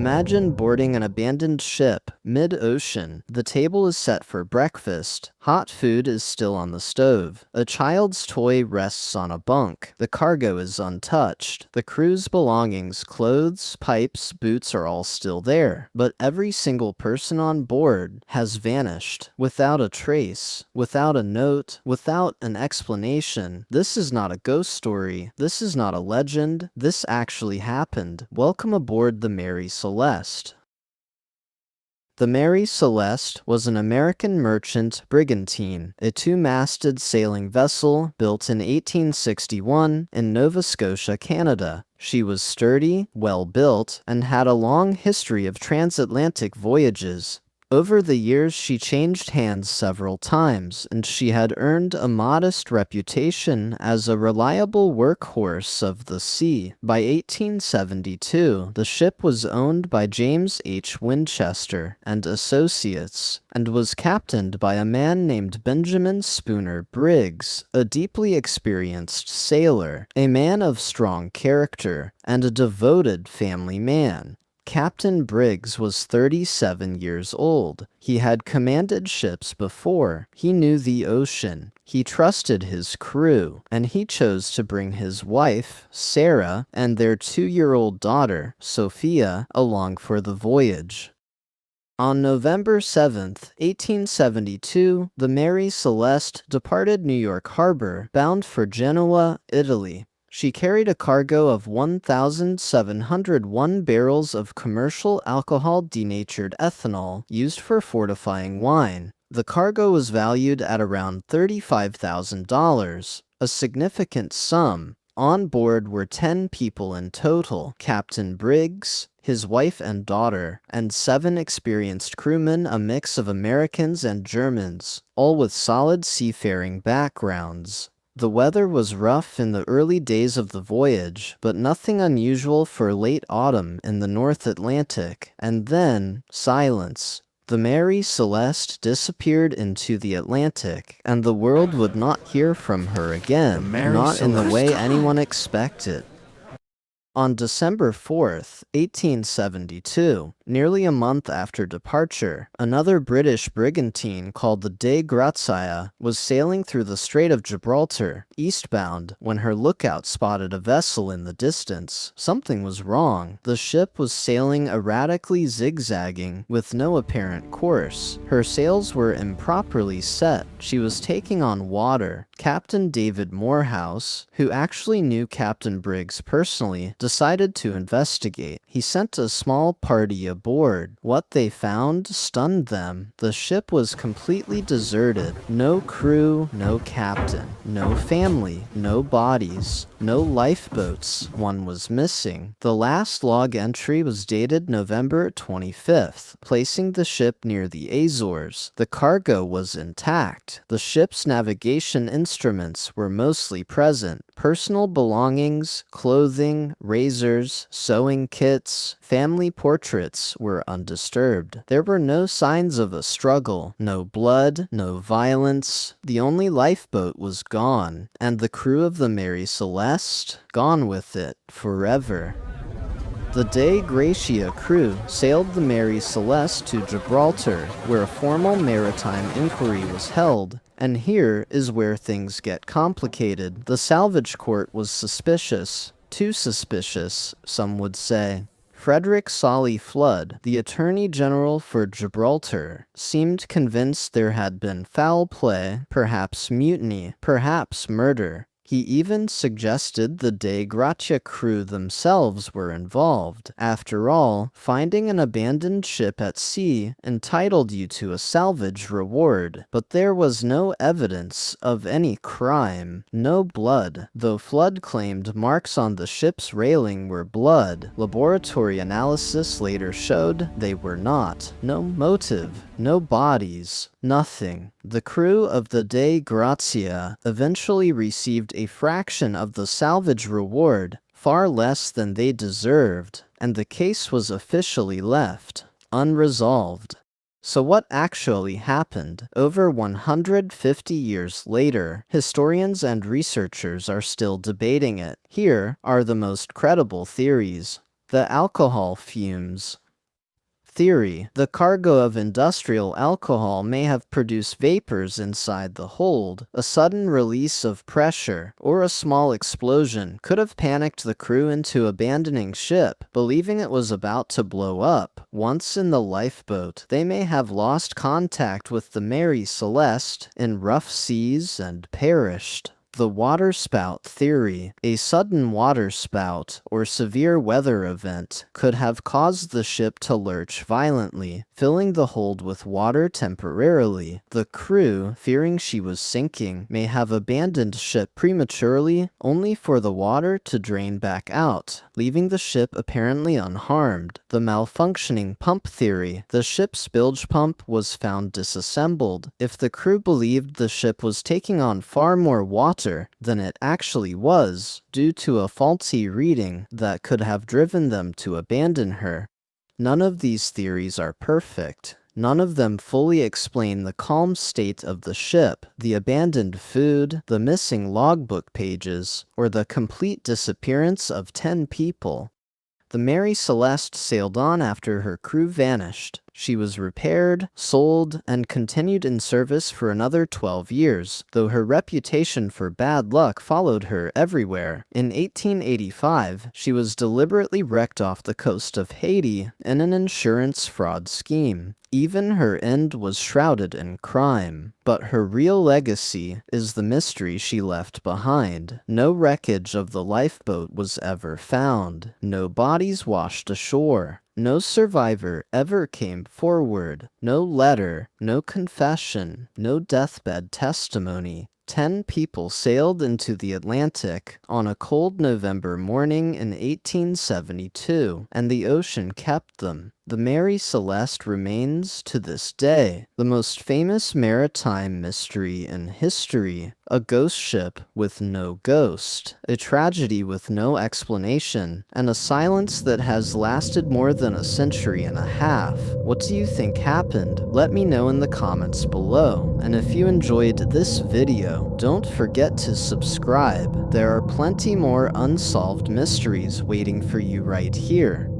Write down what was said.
Imagine boarding an abandoned ship, mid-ocean. The table is set for breakfast. Hot food is still on the stove. A child's toy rests on a bunk. The cargo is untouched. The crew's belongings, clothes, pipes, boots are all still there. But every single person on board has vanished, without a trace, without a note, without an explanation. This is not a ghost story. This is not a legend. This actually happened. Welcome aboard the Mary Celeste. The Mary Celeste was an American merchant brigantine, a two-masted sailing vessel built in 1861 in Nova Scotia, Canada. She was sturdy, well-built, and had a long history of transatlantic voyages. Over the years, she changed hands several times, and she had earned a modest reputation as a reliable workhorse of the sea. By 1872, the ship was owned by James H. Winchester and Associates, and was captained by a man named Benjamin Spooner Briggs, a deeply experienced sailor, a man of strong character, and a devoted family man. Captain Briggs was 37 years old. He had commanded ships before. He knew the ocean. He trusted his crew, and he chose to bring his wife, Sarah, and their 2-year-old daughter, Sophia, along for the voyage. On November 7, 1872, the Mary Celeste departed New York Harbor, bound for Genoa, Italy. She carried a cargo of 1,701 barrels of commercial alcohol denatured ethanol used for fortifying wine. The cargo was valued at around $35,000, a significant sum. On board were 10 people in total: Captain Briggs, his wife and daughter, and 7 experienced crewmen, a mix of Americans and Germans, all with solid seafaring backgrounds. The weather was rough in the early days of the voyage, but nothing unusual for late autumn in the North Atlantic, and then silence. The Mary Celeste disappeared into the Atlantic, and the world would not hear from her again, not in the way anyone expected. On December 4, 1872, nearly a month after departure, another British brigantine called the De Grazia was sailing through the Strait of Gibraltar, eastbound, when her lookout spotted a vessel in the distance. Something was wrong. The ship was sailing erratically, zigzagging, with no apparent course. Her sails were improperly set. She was taking on water. Captain David Morehouse, who actually knew Captain Briggs personally, decided to investigate. He sent a small party aboard. What they found stunned them. The ship was completely deserted. No crew, no captain, no family, no bodies, no lifeboats. One was missing. The last log entry was dated November 25th, placing the ship near the Azores. The cargo was intact. The ship's navigation instruments were mostly present. Personal belongings, clothing, razors, sewing kits, family portraits were undisturbed. There were no signs of a struggle, no blood, no violence. The only lifeboat was gone, and the crew of the Mary Celeste gone with it forever. The De Grazia crew sailed the Mary Celeste to Gibraltar, where a formal maritime inquiry was held. And here is where things get complicated. The salvage court was suspicious. Too suspicious, some would say. Frederick Solly Flood, the Attorney General for Gibraltar, seemed convinced there had been foul play, perhaps mutiny, perhaps murder. He even suggested the De Grazia crew themselves were involved. After all, finding an abandoned ship at sea entitled you to a salvage reward. But there was no evidence of any crime, no blood. Though Flood claimed marks on the ship's railing were blood, laboratory analysis later showed they were not. No motive, no bodies, nothing. The crew of the De Grazia eventually received a fraction of the salvage reward, far less than they deserved, and the case was officially left unresolved. So what actually happened? Over 150 years later, historians and researchers are still debating it. Here are the most credible theories. The alcohol fumes. theory. The cargo of industrial alcohol may have produced vapors inside the hold. A sudden release of pressure or a small explosion could have panicked the crew into abandoning ship, believing it was about to blow up. Once in the lifeboat, they may have lost contact with the Mary Celeste in rough seas and perished. The waterspout theory. A sudden waterspout or severe weather event could have caused the ship to lurch violently, filling the hold with water temporarily. The crew, fearing she was sinking, may have abandoned ship prematurely, only for the water to drain back out, leaving the ship apparently unharmed. The malfunctioning pump theory. The ship's bilge pump was found disassembled. If the crew believed the ship was taking on far more water than it actually was, due to a faulty reading that could have driven them to abandon her. None of these theories are perfect. None of them fully explain the calm state of the ship, the abandoned food, the missing logbook pages, or the complete disappearance of 10 people. The Mary Celeste sailed on after her crew vanished. She was repaired, sold, and continued in service for another 12 years, though her reputation for bad luck followed her everywhere. In 1885, she was deliberately wrecked off the coast of Haiti in an insurance fraud scheme. Even her end was shrouded in crime. But her real legacy is the mystery she left behind. No wreckage of the lifeboat was ever found. No bodies washed ashore. No survivor ever came forward. No letter, no confession, no deathbed testimony. 10 people sailed into the Atlantic on a cold November morning in 1872, and the ocean kept them. The Mary Celeste remains, to this day, the most famous maritime mystery in history. A ghost ship with no ghost, a tragedy with no explanation, and a silence that has lasted more than a century and a half. What do you think happened? Let me know in the comments below. And if you enjoyed this video, don't forget to subscribe. There are plenty more unsolved mysteries waiting for you right here.